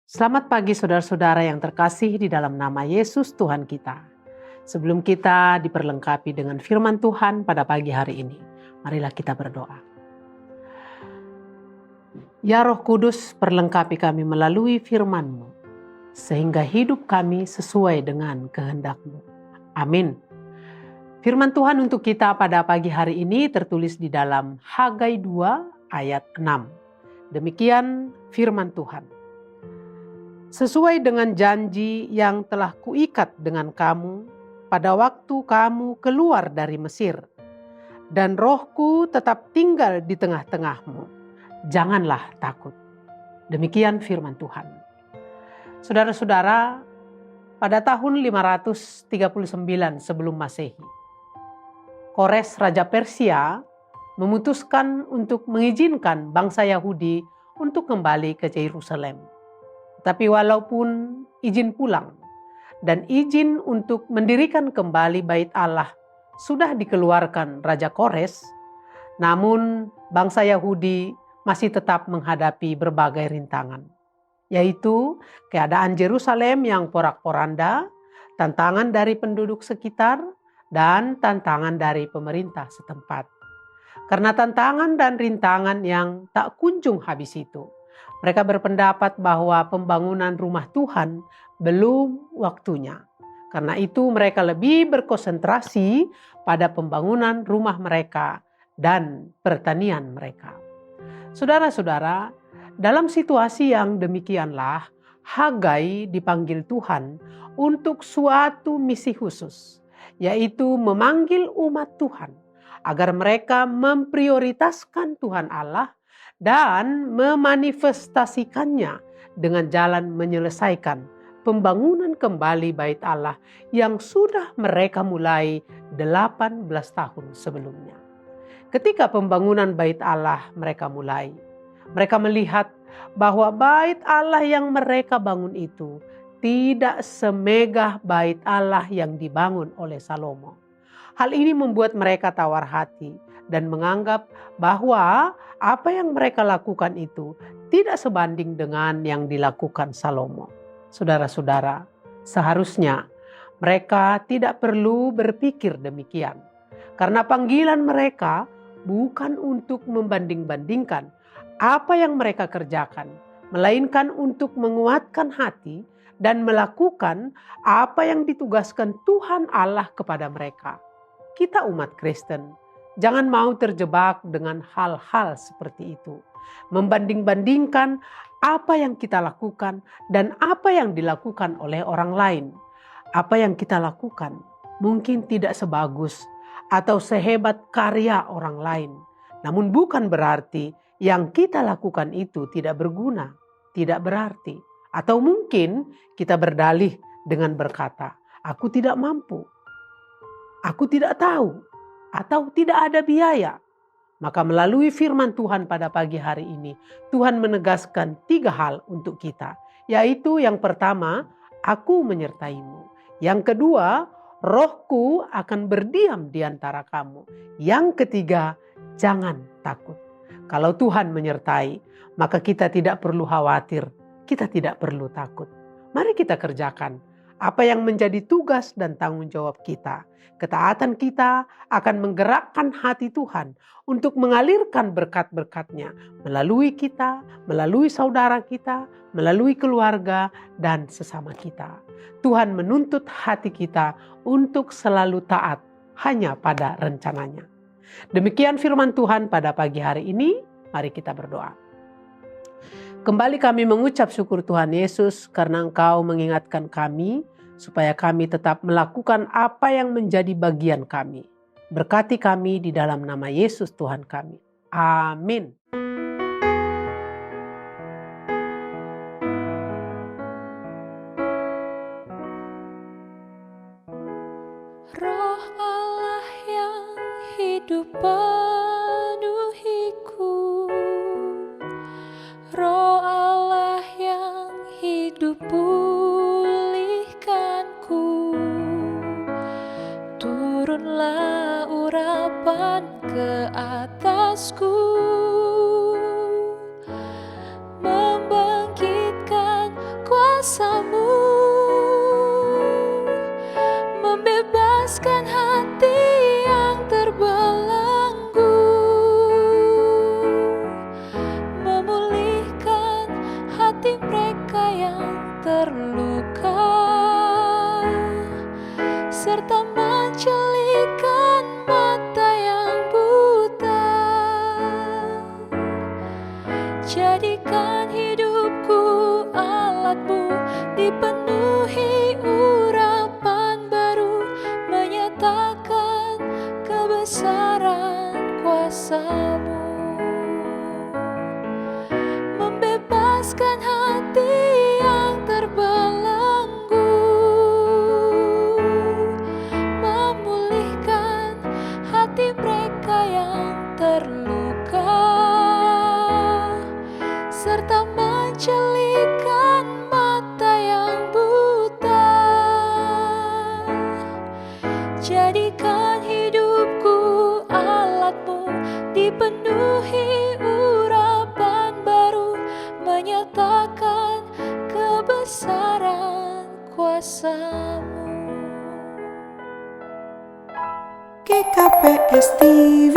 Selamat pagi saudara-saudara yang terkasih di dalam nama Yesus Tuhan kita. Sebelum kita diperlengkapi dengan firman Tuhan pada pagi hari ini, marilah kita berdoa. Ya Roh Kudus, perlengkapi kami melalui firman-Mu, sehingga hidup kami sesuai dengan kehendak-Mu. Amin. Firman Tuhan untuk kita pada pagi hari ini tertulis di dalam Hagai 2 ayat 6. Demikian firman Tuhan. Sesuai dengan janji yang telah kuikat dengan kamu pada waktu kamu keluar dari Mesir, dan Rohku tetap tinggal di tengah-tengahmu. Janganlah takut. Demikian firman Tuhan. Saudara-saudara, pada tahun 539 sebelum Masehi, Kores Raja Persia memutuskan untuk mengizinkan bangsa Yahudi untuk kembali ke Yerusalem. Tapi walaupun izin pulang dan izin untuk mendirikan kembali bait Allah sudah dikeluarkan Raja Kores, namun bangsa Yahudi masih tetap menghadapi berbagai rintangan, yaitu keadaan Yerusalem yang porak-poranda, tantangan dari penduduk sekitar, dan tantangan dari pemerintah setempat. Karena tantangan dan rintangan yang tak kunjung habis itu, mereka berpendapat bahwa pembangunan rumah Tuhan belum waktunya. Karena itu mereka lebih berkonsentrasi pada pembangunan rumah mereka dan pertanian mereka. Saudara-saudara, dalam situasi yang demikianlah, Hagai dipanggil Tuhan untuk suatu misi khusus, yaitu memanggil umat Tuhan agar mereka memprioritaskan Tuhan Allah dan memanifestasikannya dengan jalan menyelesaikan pembangunan kembali bait Allah yang sudah mereka mulai 18 tahun sebelumnya. Ketika pembangunan bait Allah mereka mulai, mereka melihat bahwa bait Allah yang mereka bangun itu tidak semegah bait Allah yang dibangun oleh Salomo. Hal ini membuat mereka tawar hati dan menganggap bahwa apa yang mereka lakukan itu tidak sebanding dengan yang dilakukan Salomo. Saudara-saudara, seharusnya mereka tidak perlu berpikir demikian. Karena panggilan mereka bukan untuk membanding-bandingkan apa yang mereka kerjakan, melainkan untuk menguatkan hati dan melakukan apa yang ditugaskan Tuhan Allah kepada mereka. Kita umat Kristen, jangan mau terjebak dengan hal-hal seperti itu. Membanding-bandingkan apa yang kita lakukan dan apa yang dilakukan oleh orang lain. Apa yang kita lakukan mungkin tidak sebagus atau sehebat karya orang lain. Namun bukan berarti yang kita lakukan itu tidak berguna, tidak berarti. Atau mungkin kita berdalih dengan berkata, aku tidak mampu, aku tidak tahu, atau tidak ada biaya. Maka melalui firman Tuhan pada pagi hari ini, Tuhan menegaskan 3 hal untuk kita. Yaitu yang pertama, aku menyertaimu. Yang kedua, Rohku akan berdiam di antara kamu. Yang ketiga, jangan takut. Kalau Tuhan menyertai, maka kita tidak perlu khawatir, kita tidak perlu takut. Mari kita kerjakan apa yang menjadi tugas dan tanggung jawab kita. Ketaatan kita akan menggerakkan hati Tuhan untuk mengalirkan berkat-berkat-Nya melalui kita, melalui saudara kita, melalui keluarga dan sesama kita. Tuhan menuntut hati kita untuk selalu taat hanya pada rencananya. Demikian firman Tuhan pada pagi hari ini. Mari kita berdoa. Kembali kami mengucap syukur Tuhan Yesus karena Engkau mengingatkan kami supaya kami tetap melakukan apa yang menjadi bagian kami. Berkati kami di dalam nama Yesus Tuhan kami. Amin. Roh Allah yang hidup penuhiku, Roh Allah yang hidup pulihkanku, turunlah urapan ke atasku, membangkitkan kuasa-Mu, membebaskan hati yang terbelenggu, memulihkan hati mereka yang terluka, serta menjelikan mata yang buta. Jadikan hidupku alat-Mu, dipenuhi urapan baru, menyatakan kebesaran kuasa-Mu, membebaskan hati yang terbelenggu, memulihkan hati mereka yang terluka, serta menjelikan mata yang buta. Jadikan hidupku alat-Mu, dipenuhi urapan baru, menyatakan kebesaran kuasa-Mu. GKPS TV.